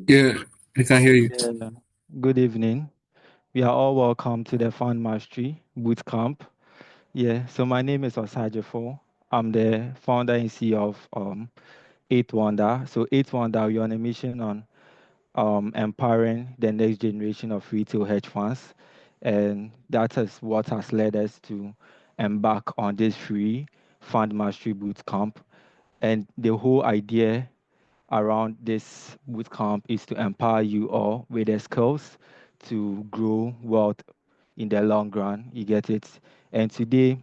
Yeah, I can hear you. Yeah. Good evening. We are all welcome to the Fund Mastery Boot Camp. Yeah, so my name is Osajefo. I'm the founder and CEO of Eighth Wonder. So Eighth Wonder, we're on a mission on empowering the next generation of retail hedge funds. And that is what has led us to embark on this free Fund Mastery Boot Camp. And the whole idea around this bootcamp is to empower you all with the skills to grow wealth in the long run. You get it? And today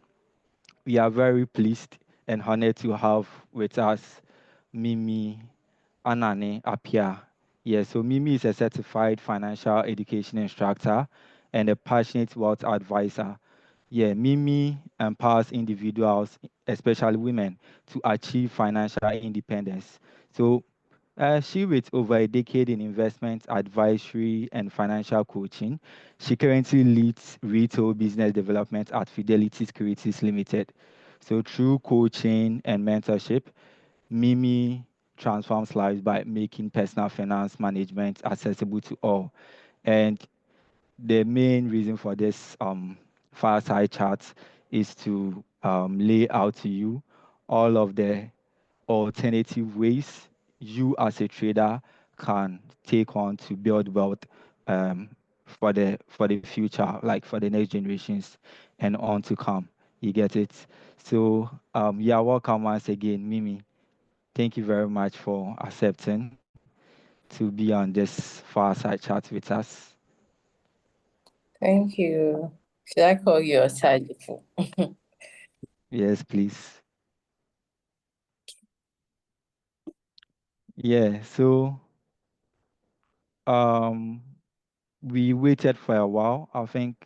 we are very pleased and honored to have with us Mimi Anani Appiah. Yeah, so Mimi is a certified financial education instructor and a passionate wealth advisor. Yeah, Mimi empowers individuals, especially women, to achieve financial independence. So she, with over a decade in investment advisory and financial coaching, she currently leads retail business development at Fidelity Securities Limited. So, through coaching and mentorship, Mimi transforms lives by making personal finance management accessible to all. And the main reason for this fireside chat is to lay out to you all of the alternative ways you as a trader can take on to build wealth for the future, like for the next generations and on to come. You get it? So yeah, welcome once again, Mimi. Thank you very much for accepting to be on this fireside chat with us. Thank you. Should I call you Osajefo? Yes, please. Yeah, so um we waited for a while. I think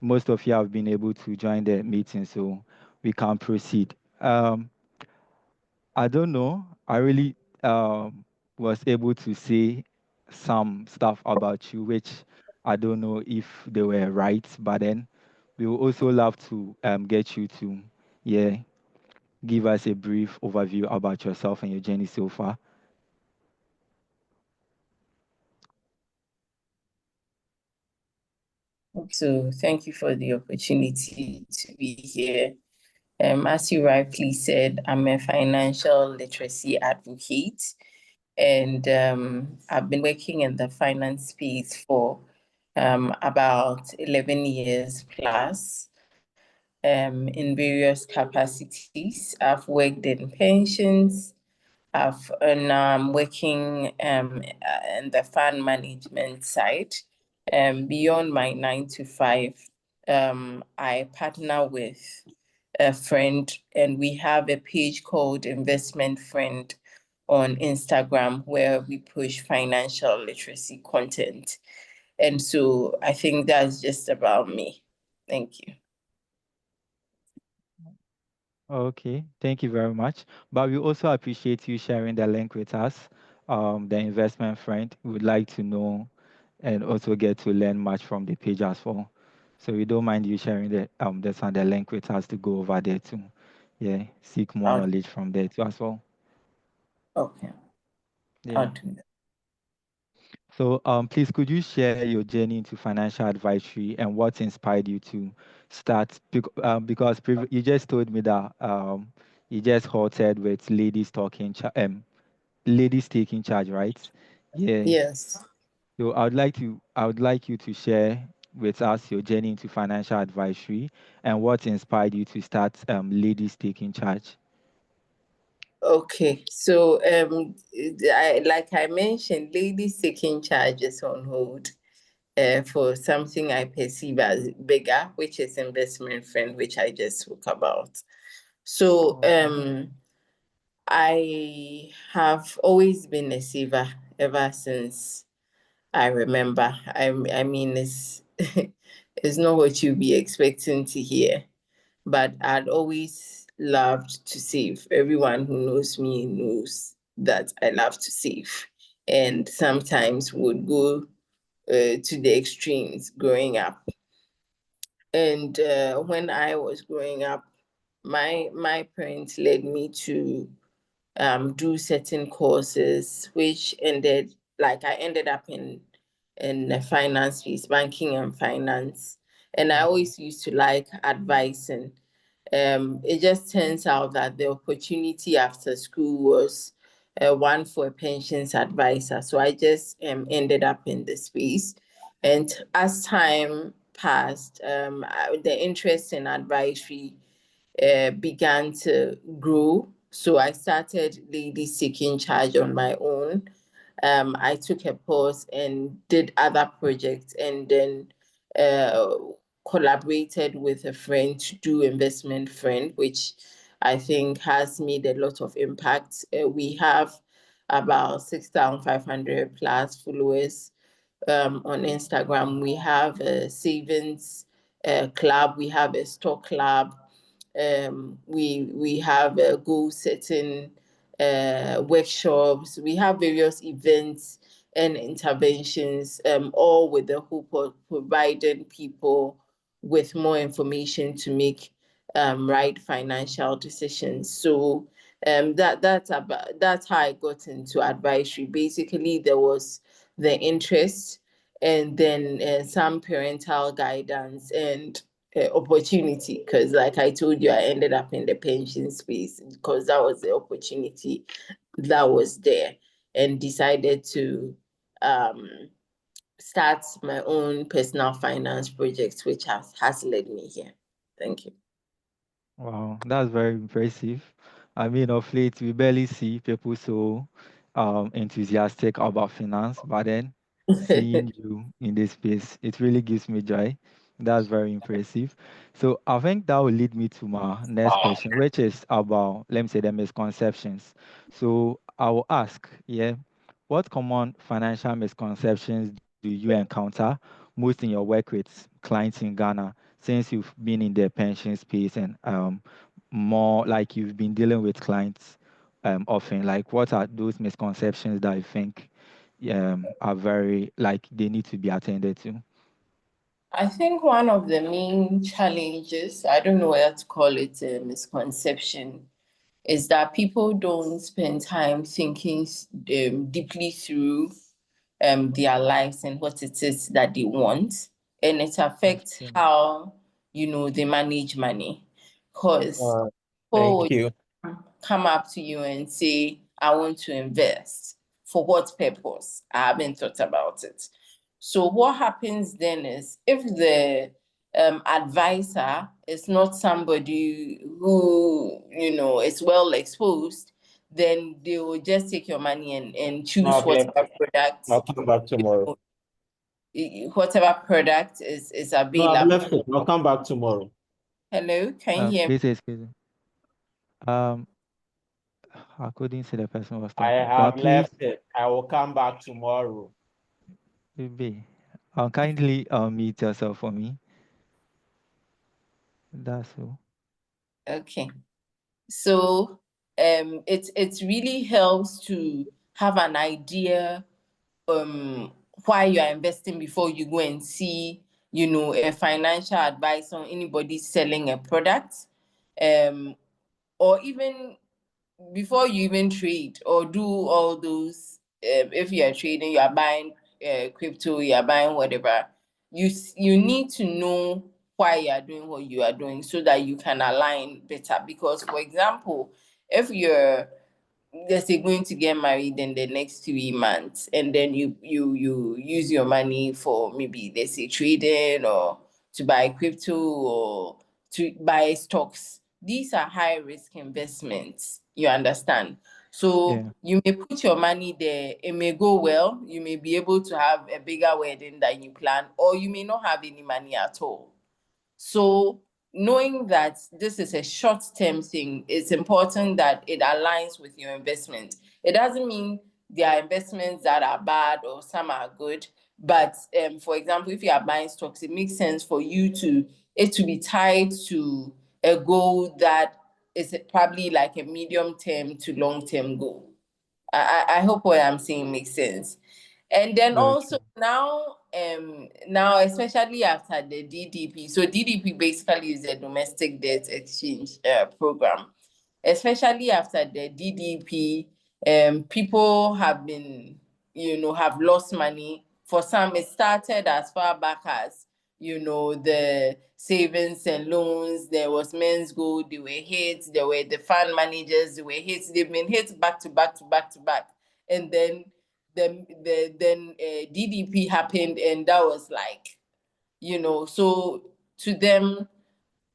most of you have been able to join the meeting, so we can proceed. I don't know. I really was able to say some stuff about you, which I don't know if they were right, but then we would also love to get you to, yeah, give us a brief overview about yourself and your journey so far. So thank you for the opportunity to be here. As you rightly said, I'm a financial literacy advocate, and I've been working in the finance space for about 11 years plus. In various capacities. I've worked in pensions. And now I'm working in the fund management side. Beyond my 9 to 5, I partner with a friend, and we have a page called Investment Friend on Instagram where we push financial literacy content. And so I think that's just about me. Thank you. Okay, thank you very much. But we also appreciate you sharing the link with us, the investment friend. We would like to know and also get to learn much from the page as well. So we don't mind you sharing the link with us to go over there to, yeah, seek more I'll, knowledge from there too as well. okay, I'll Yeah. do that. So please could you share your journey into financial advisory and what inspired you to start? Because you just told me that you just halted with ladies taking charge, right? Yeah. Yes. So I would like you to share with us your journey into financial advisory and what inspired you to start ladies taking charge. Okay. So, like I mentioned, ladies taking charges on hold for something I perceive as bigger, which is investment friend, which I just spoke about. So, Okay. I have always been a saver ever since I remember. I mean, it's not what you'd be expecting to hear, but I'd always loved to save. Everyone who knows me knows that I love to save, and sometimes would go to the extremes growing up. And when I was growing up, my parents led me to do certain courses, which ended like I ended up in the finance space, banking and finance. And I always used to like advising. It just turns out that the opportunity after school was one for a pensions advisor. So I just ended up in the space. And as time passed, the interest in advisory began to grow. So I started Lady Seeking Charge on my own. I took a pause and did other projects, and then uh, collaborated with a friend to do Investment Friend, which I think has made a lot of impact. We have about 6,500 plus followers on Instagram. We have a savings club. We have a stock club. We have goal setting workshops. We have various events and interventions, all with the hope of providing people with more information to make right financial decisions. So that's how I got into advisory. Basically, there was the interest, and then some parental guidance and opportunity, because like I told you, I ended up in the pension space because that was the opportunity that was there, and decided to um, start my own personal finance project, which has led me here. Thank you. Wow, that's very impressive. I mean, of late, we barely see people so enthusiastic about finance, but then seeing you in this space, it really gives me joy. That's very impressive. So I think that will lead me to my next question, which is about, let me say, the misconceptions. So I will ask, yeah, what common financial misconceptions do you encounter most in your work with clients in Ghana, since you've been in the pension space and more like you've been dealing with clients often? Like, what are those misconceptions that you think are very, like, they need to be attended to? I think one of the main challenges, I don't know whether to call it a misconception, is that people don't spend time thinking deeply through their lives and what it is that they want. And it That's affects true. how, they manage money. Because Uh, people Thank you. come up to you and say, I want to invest. For what purpose? I haven't thought about it. So what happens then is, if the advisor is not somebody who, is well exposed, then they will just take your money and No, choose I've left. whatever product, I'll come back tomorrow. whatever product is No, I've available. left it. I'll come back tomorrow. Hello, can you hear me? Please excuse me. Um, I couldn't see the person was I talking, but have please, left it. I will come back tomorrow. be kindly mute yourself for me. That's all. Okay. So it really helps to have an idea why you are investing before you go and see, a financial advisor or anybody selling a product. Or even before you even trade or do all those, if you are trading, you are buying crypto, you are buying whatever, you need to know why you are doing what you are doing so that you can align better. Because, for example, if you're, let's say, going to get married in the next 3 months, and then you use your money for maybe, let's say, trading, or to buy crypto, or to buy stocks. These are high risk investments, you understand? So Yeah. you may put your money there, it may go well, you may be able to have a bigger wedding than you plan, or you may not have any money at all. So knowing that this is a short-term thing, it's important that it aligns with your investment. It doesn't mean there are investments that are bad or some are good. But for example, if you are buying stocks, it makes sense for it to be tied to a goal that is probably like a medium-term to long-term goal. I hope what I'm saying makes sense. And then Very also true. now, especially after the DDP. So DDP basically is a domestic debt exchange program. Especially after the DDP, people have been have lost money. For some, it started as far back as, the savings and loans. There was Men's Gold, they were hit. There were the fund managers, they were hit. They've been hit back to back to back to back. And then DDP happened, and that was like, so to them,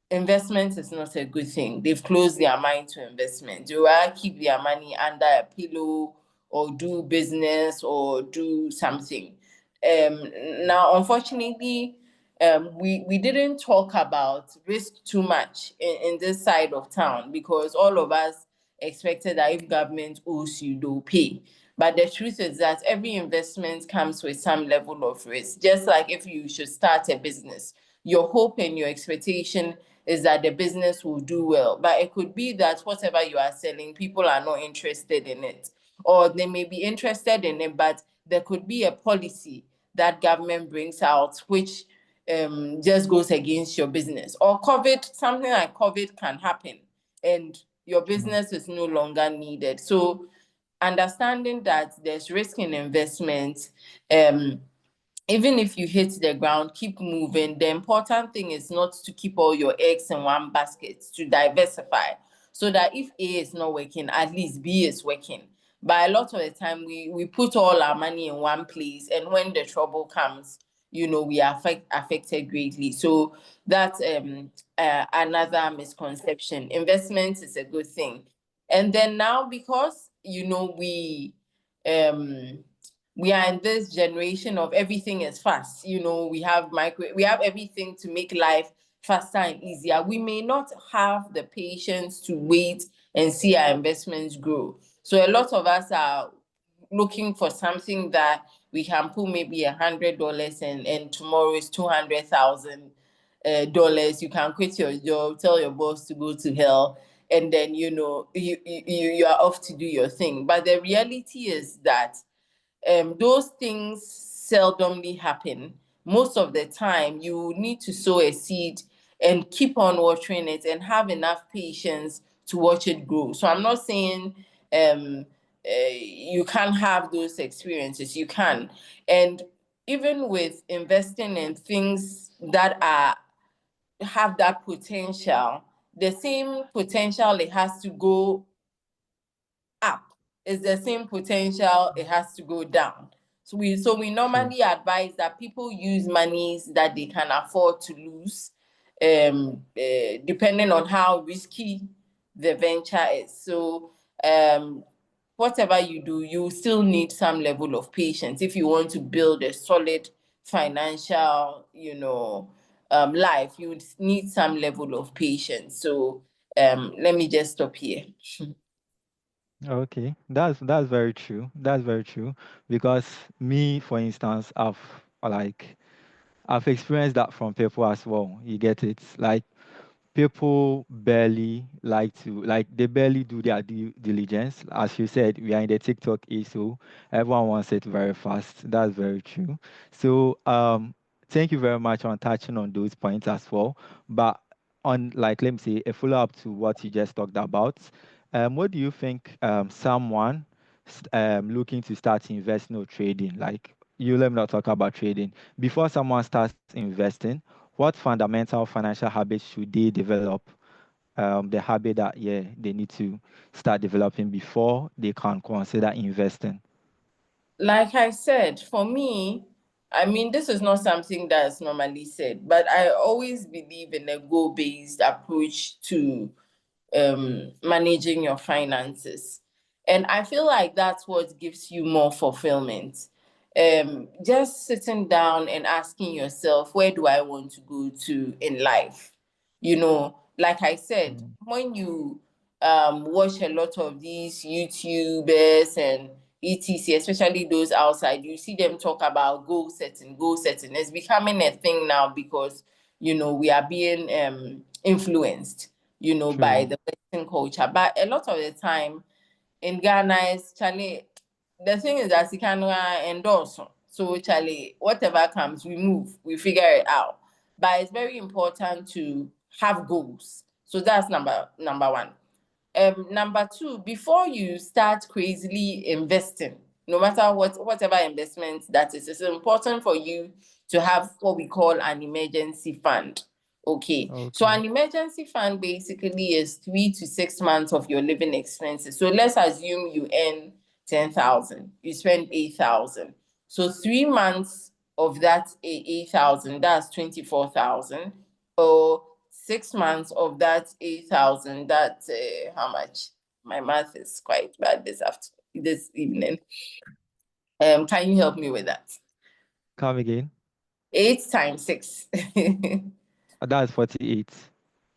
investment is not a good thing. They've closed their mind to investment. They will keep their money under a pillow or do business or do something. Now, unfortunately, we didn't talk about risk too much in this side of town, because all of us expected that if government owes you, they'll pay. But the truth is that every investment comes with some level of risk. Just like if you should start a business, your hope and your expectation is that the business will do well. But it could be that whatever you are selling, people are not interested in it. Or they may be interested in it, but there could be a policy that government brings out which just goes against your business. Or something like COVID can happen, and your business is no longer needed. So understanding that there's risk in investment, even if you hit the ground, keep moving. The important thing is not to keep all your eggs in one basket, to diversify, so that if A is not working, at least B is working. But a lot of the time, we put all our money in one place, and when the trouble comes, we are affected greatly. So that's another misconception. Investment is a good thing. And then now, because, we are in this generation of everything is fast. We have everything to make life faster and easier. We may not have the patience to wait and see our investments grow. So a lot of us are looking for something that we can put maybe $100 and tomorrow is $200,000. You can quit your job, tell your boss to go to hell, and then you are off to do your thing. But the reality is that those things seldomly happen. Most of the time, you need to sow a seed and keep on watering it and have enough patience to watch it grow. So I'm not saying you can't have those experiences. You can. And even with investing in things that have that potential, the same potential it has to go up is the same potential it has to go down. So we normally advise that people use monies that they can afford to lose, depending on how risky the venture is. So whatever you do, you still need some level of patience if you want to build a solid financial, life. You need some level of patience. So let me just stop here. Okay, that's very true. That's very true. Because me, for instance, I've experienced that from people as well. You get it? Like people barely they barely do their due diligence. As you said, we are in the TikTok age, so everyone wants it very fast. That's very true. So thank you very much on touching on those points as well. But on, like, let me say a follow-up to what you just talked about, what do you think someone looking to start investing or trading, like, you let me not talk about trading, before someone starts investing, what fundamental financial habits should they develop? The habit that, yeah, they need to start developing before they can consider investing. Like I said, for me, I mean, this is not something that's normally said, but I always believe in a goal-based approach to managing your finances. And I feel like that's what gives you more fulfillment. Just sitting down and asking yourself, where do I want to go to in life? Like I said, when you watch a lot of these YouTubers and etc, especially those outside, you see them talk about goal setting. Goal setting is becoming a thing now because we are being influenced by the Western culture. But a lot of the time in Ghana, is Charlie, the thing is that you can endorse. So Charlie, whatever comes, we move, we figure it out. But it's very important to have goals. So that's number one. Number two, before you start crazily investing, no matter whatever investment that is, it's important for you to have what we call an emergency fund. Okay. So Okay. an emergency fund basically is 3 to 6 months of your living expenses. So let's assume you earn 10,000, you spend 8,000. So 3 months of that 8,000, that's 24,000. Or 6 months of that 8,000, that's how much? My math is quite bad this evening. Can you help me with that? Come again. 8 times 6. That's 48.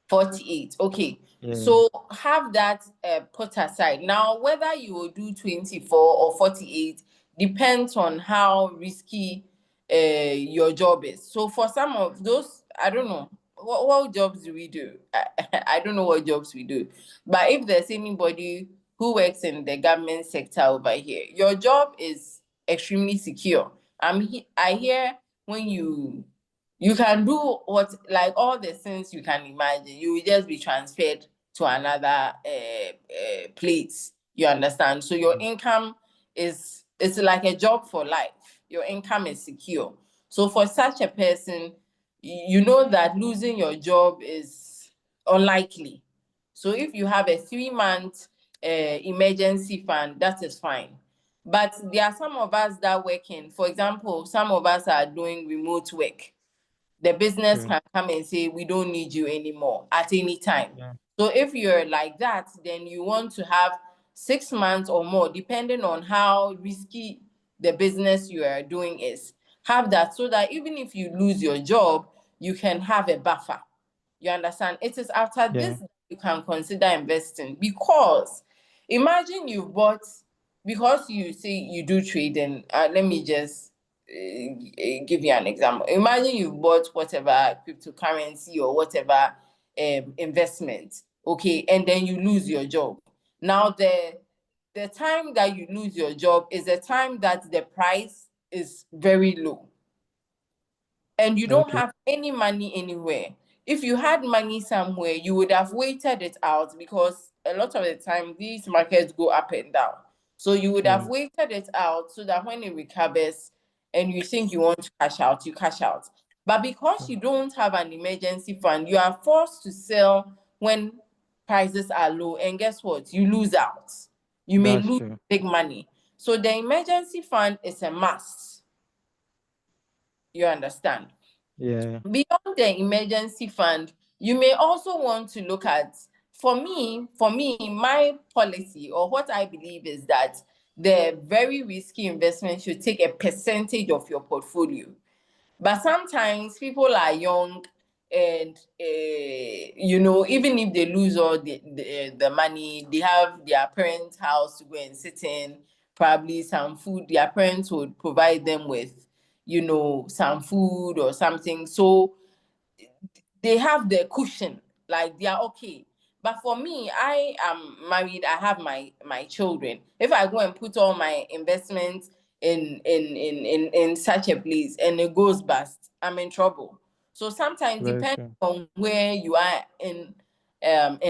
48. Okay. Yeah. So have that put aside. Now, whether you will do 24 or 48 depends on how risky your job is. So for some of those, I don't know, what jobs do we do? I don't know what jobs we do. But if there's anybody who works in the government sector over here, your job is extremely secure. I hear when you can do what, like all the things you can imagine. You will just be transferred to another place. You understand? So your income is, it's like a job for life. Your income is secure. So for such a person, you know that losing your job is unlikely. So if you have a 3-month emergency fund, that is fine. But there are some of us that work in, for example, some of us are doing remote work. The business True. can come and say, we don't need you anymore at any time. Yeah. So if you're like that, then you want to have 6 months or more, depending on how risky the business you are doing is. Have that so that even if you lose your job, you can have a buffer. You understand? It is after Yeah. this that you can consider investing, because imagine you've bought, because you say you do trading. Let me just give you an example. Imagine you bought whatever cryptocurrency or whatever investment, okay, and then you lose your job. Now the time that you lose your job is the time that the price is very low and you don't Okay. have any money anywhere. If you had money somewhere, you would have waited it out, because a lot of the time these markets go up and down. So you would have Yeah. waited it out so that when it recovers and you think you want to cash out, you cash out. But because you don't have an emergency fund, you are forced to sell when prices are low. And guess what? You lose out. You may That's lose true. big money. So the emergency fund is a must. You understand? Yeah. Beyond the emergency fund, you may also want to look at, for me, my policy or what I believe is that the very risky investment should take a percentage of your portfolio. But sometimes people are young and, even if they lose all the money, they have their parents' house to go and sit in, probably some food. Their parents would provide them with, some food or something. So they have the cushion, like they are okay. But for me, I am married, I have my children. If I go and put all my investments in such a place and it goes bust, I'm in trouble. So sometimes, Very depending true. on where you are in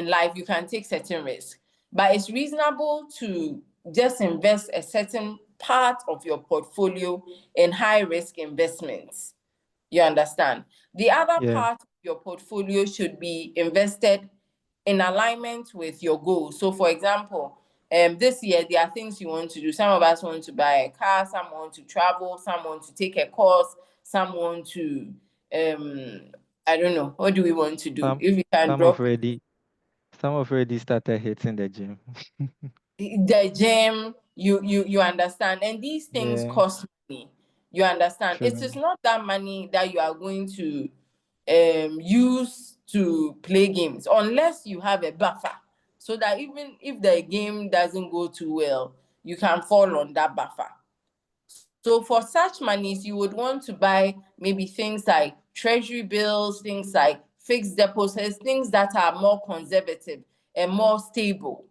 life, you can take certain risks. But it's reasonable to just invest a certain part of your portfolio in high risk investments. You understand? The other Yeah. part of your portfolio should be invested in alignment with your goals. So, for example, this year there are things you want to do. Some of us want to buy a car, some want to travel, some want to take a course, some want to, I don't know, what do we want to do? Some If we can some have drop already some have already started hitting the gym. the gym, you understand, and these things Yeah. cost money. You understand? It True. is not that money that you are going to use to play games unless you have a buffer, so that even if the game doesn't go too well, you can fall on that buffer. So for such monies, you would want to buy maybe things like treasury bills, things like fixed deposits, things that are more conservative and more stable.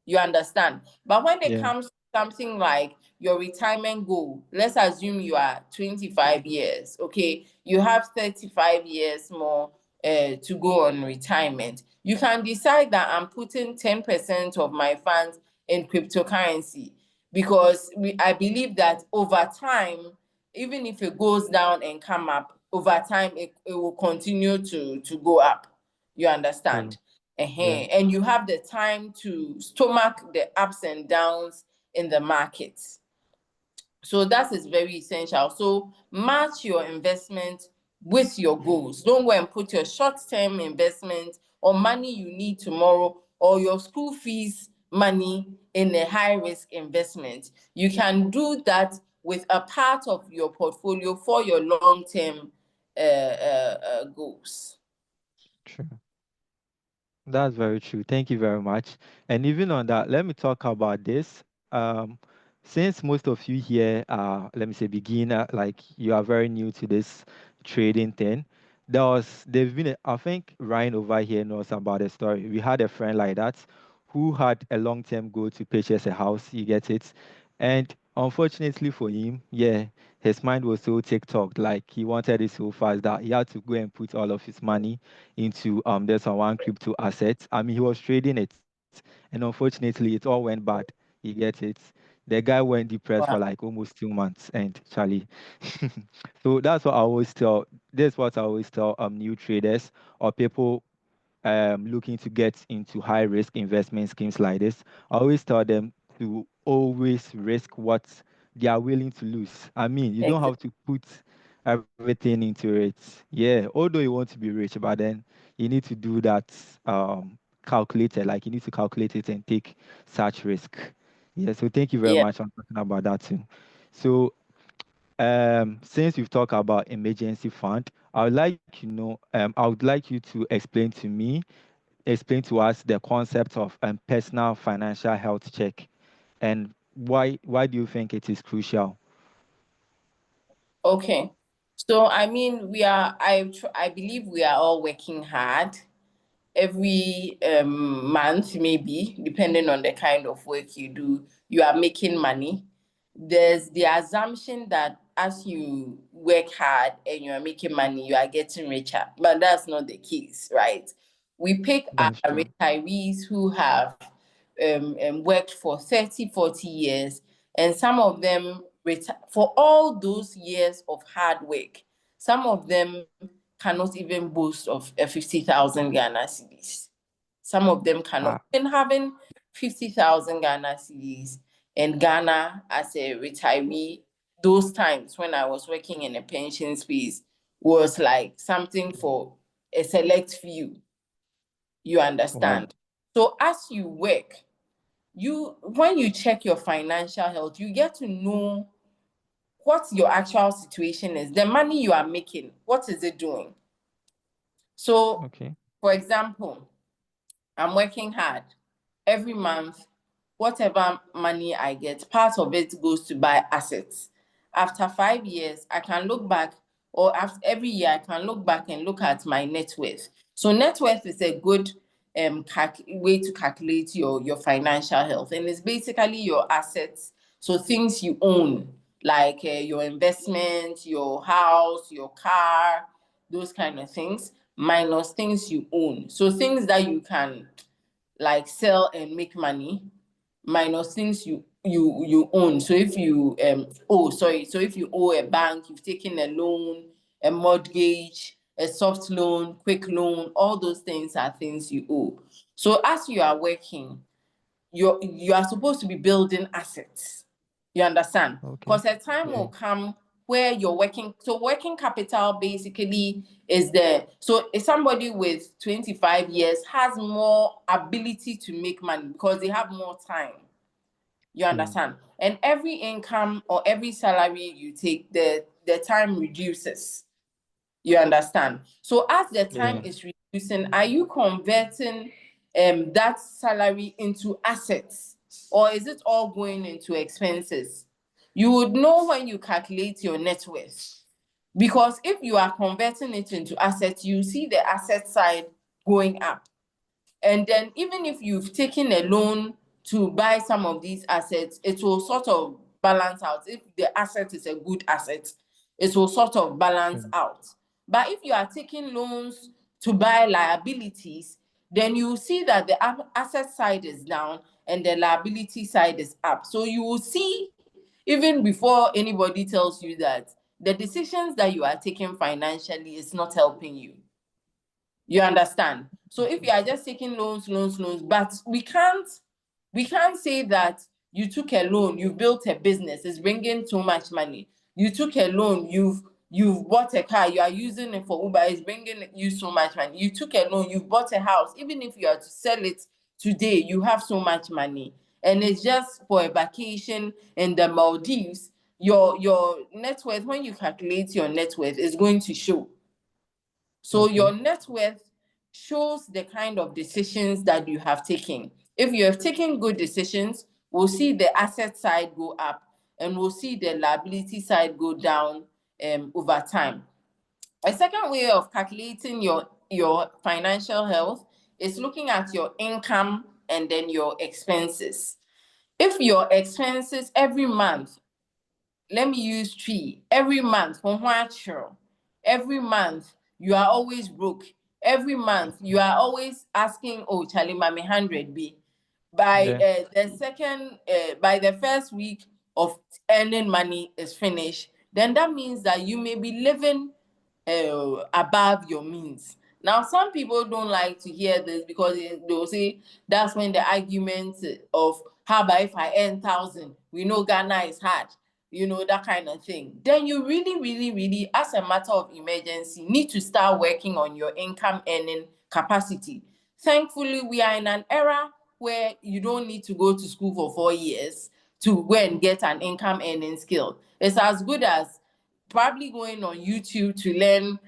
You understand? But when it Yeah. comes to something like your retirement goal, let's assume you are 25 years, okay? You have 35 years more to go on retirement. You can decide that I'm putting 10% of my funds in cryptocurrency. because I believe that over time, even if it goes down and come up, over time it will continue to go up. You understand? Yeah. And you have the time to stomach the ups and downs in the markets. So that is very essential. So match your investment with your goals. Don't go and put your short-term investment or money you need tomorrow or your school fees money in a high-risk investment. You can do that with a part of your portfolio for your long-term goals. True. That's very true. Thank you very much. And even on that, let me talk about this. Since most of you here are, let me say, beginner, like you are very new to this trading thing, there's been, I think Ryan over here knows about the story. We had a friend like that who had a long-term goal to purchase a house. You get it? And unfortunately for him, yeah, his mind was so TikTok, like he wanted it so fast that he had to go and put all of his money into there's one crypto asset. I mean, he was trading it, and unfortunately, it all went bad. You get it. The guy went depressed for Wow. like almost 2 months, and Charlie. So that's what I always tell. That's what I always tell new traders or people looking to get into high risk investment schemes like this. I always tell them to always risk what they are willing to lose. I mean, you don't Exactly. have to put everything into it. Yeah, although you want to be rich, but then you need to do that calculated. Like you need to calculate it and take such risk. Yeah. So thank you very Yeah. much for talking about that too. So since we've talked about emergency fund, I would like you to explain to us the concept of personal financial health check and why do you think it is crucial? Okay. So I mean, I believe we are all working hard every month, maybe, depending on the kind of work you do, you are making money. There's the assumption that as you work hard and you are making money, you are getting richer. But that's not the case, right? We pick our That's true. retirees who have worked for 30, 40 years, and some of them, for all those years of hard work, some of them cannot even boast of a 50,000 Ghana cedis. Some of them cannot. Ah, Even having 50,000 Ghana cedis in Ghana as a retiree, those times when I was working in a pension space was like something for a select few. You wow. understand? So as you work, when you check your financial health, you get to know what your actual situation is. The money you are making, what is it doing? So, Okay. for example, I'm working hard every month. Whatever money I get, part of it goes to buy assets. After 5 years, I can look back, or after every year, I can look back and look at my net worth. So net worth is a good way to calculate your financial health, and it's basically your assets. So things you own, like your investment, your house, your car, those kind of things, minus things you own. So things that you can like sell and make money, minus things you own. So if you so if you owe a bank, you've taken a loan, a mortgage, a soft loan, quick loan, all those things are things you owe. So as you are working, you are supposed to be building assets. You understand? Okay. Because a time Yeah. will come where you're working. So working capital basically is there. So if somebody with 25 years has more ability to make money because they have more time. You True. understand? And every income or every salary you take, the time reduces. You understand? So as the Yeah. time is reducing, are you converting that salary into assets, or is it all going into expenses? You would know when you calculate your net worth. Because if you are converting it into assets, you see the asset side going up. And then even if you've taken a loan to buy some of these assets, it will sort of balance out. If the asset is a good asset, it will sort of balance True. out. But if you are taking loans to buy liabilities, then you see that the asset side is down and the liability side is up. So you will see, even before anybody tells you that, the decisions that you are taking financially is not helping you. You understand? So if you are just taking loans, but we can't say that you took a loan, you built a business, it's bringing too much money. You took a loan, you've bought a car, you are using it for Uber, it's bringing you so much money. You took a loan, you've bought a house, even if you are to sell it today, you have so much money. And it's just for a vacation in the Maldives, your net worth, when you calculate your net worth, is going to show. So your net worth shows the kind of decisions that you have taken. If you have taken good decisions, we'll see the asset side go up and we'll see the liability side go down over time. A second way of calculating your financial health is looking at your income and then your expenses. If your expenses every month, let me use 3, every month, every month you are always broke. Every month you are always asking, oh, Charlie, mommy 100 B. By by the first week of earning money is finished, then that means that you may be living above your means. Now, some people don't like to hear this because they'll say that's when the argument of how about if I earn 1,000, we know Ghana is hard, that kind of thing. Then you really, as a matter of emergency, need to start working on your income earning capacity. Thankfully, we are in an era where you don't need to go to school for 4 years to go and get an income earning skill. It's as good as probably going on YouTube to learn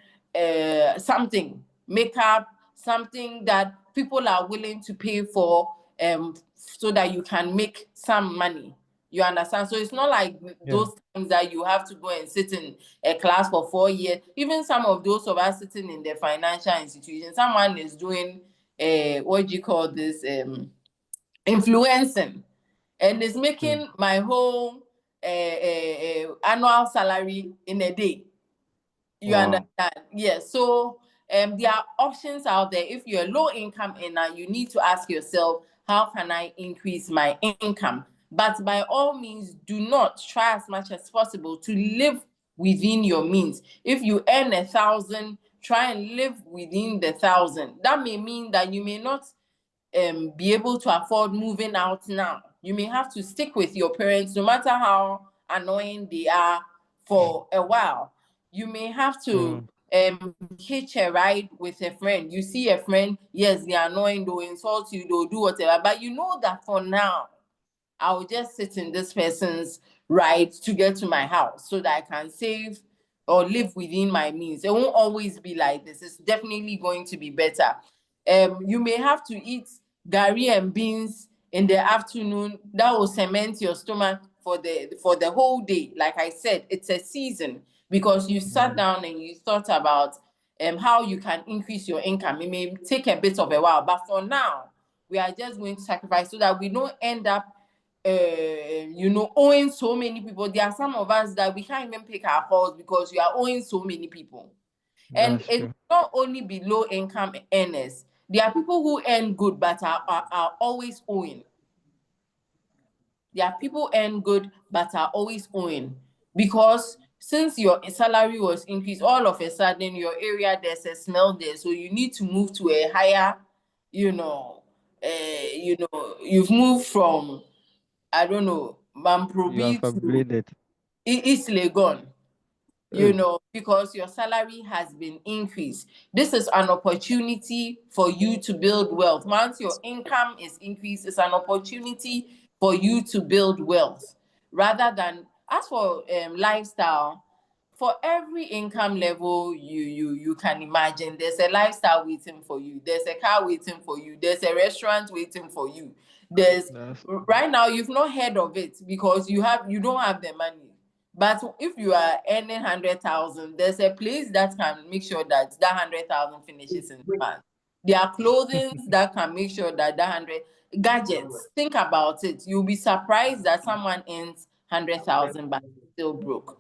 something, makeup, something that people are willing to pay for, so that you can make some money. You understand? So it's not like those times that you have to go and sit in a class for 4 years. Even some of those of us sitting in the financial institution, someone is doing what do you call this, influencing, and is making my whole annual salary in a day. You understand? Yes. So there are options out there. If you're low income earner, you need to ask yourself, how can I increase my income? But by all means, do not try as much as possible to live within your means. If you earn 1,000, try and live within the 1,000. That may mean that you may not be able to afford moving out now. You may have to stick with your parents, no matter how annoying they are, for a while. You may have to hitch a ride with a friend. You see a friend, yes, they're annoying, they'll insult you, they'll do whatever, but you know that for now, I'll just sit in this person's ride to get to my house so that I can save or live within my means. It won't always be like this. It's definitely going to be better. You may have to eat gari and beans in the afternoon. That will cement your stomach for the whole day. Like I said, it's a season because you sat down and you thought about how you can increase your income. It may take a bit of a while, but for now, we are just going to sacrifice so that we don't end up owing so many people. There are some of us that we can't even pick our calls because we are owing so many people. And it's not only be low income earners. There are people who earn good but are always owing. There are people earn good but are always owing because since your salary was increased, all of a sudden your area there's a smell there, so you need to move to a higher, you've moved from, I don't know, Mamprobi to East Legon, because your salary has been increased. This is an opportunity for you to build wealth. Once your income is increased, it's an opportunity for you to build wealth. Rather than, as for lifestyle, for every income level you can imagine, there's a lifestyle waiting for you. There's a car waiting for you. There's a restaurant waiting for you. Right now you've not heard of it because you don't have the money. But if you are earning 100,000, there's a place that can make sure that 100,000 finishes in the month. There are clothing that can make sure that 100 gadgets. Think about it. You'll be surprised that someone earns 100,000 but still broke.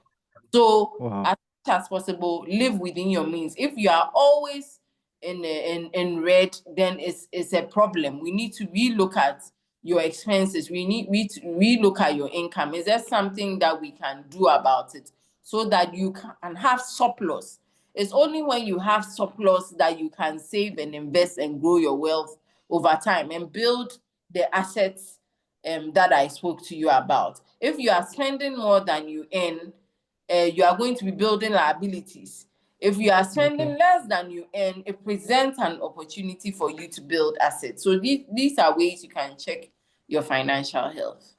So as much as possible, live within your means. If you are always in red, then it's a problem. We need to relook at your expenses, we look at your income. Is there something that we can do about it so that you can have surplus? It's only when you have surplus that you can save and invest and grow your wealth over time and build the assets that I spoke to you about. If you are spending more than you earn, you are going to be building liabilities. If you are spending less than you earn, it presents an opportunity for you to build assets. So these are ways you can check your financial health.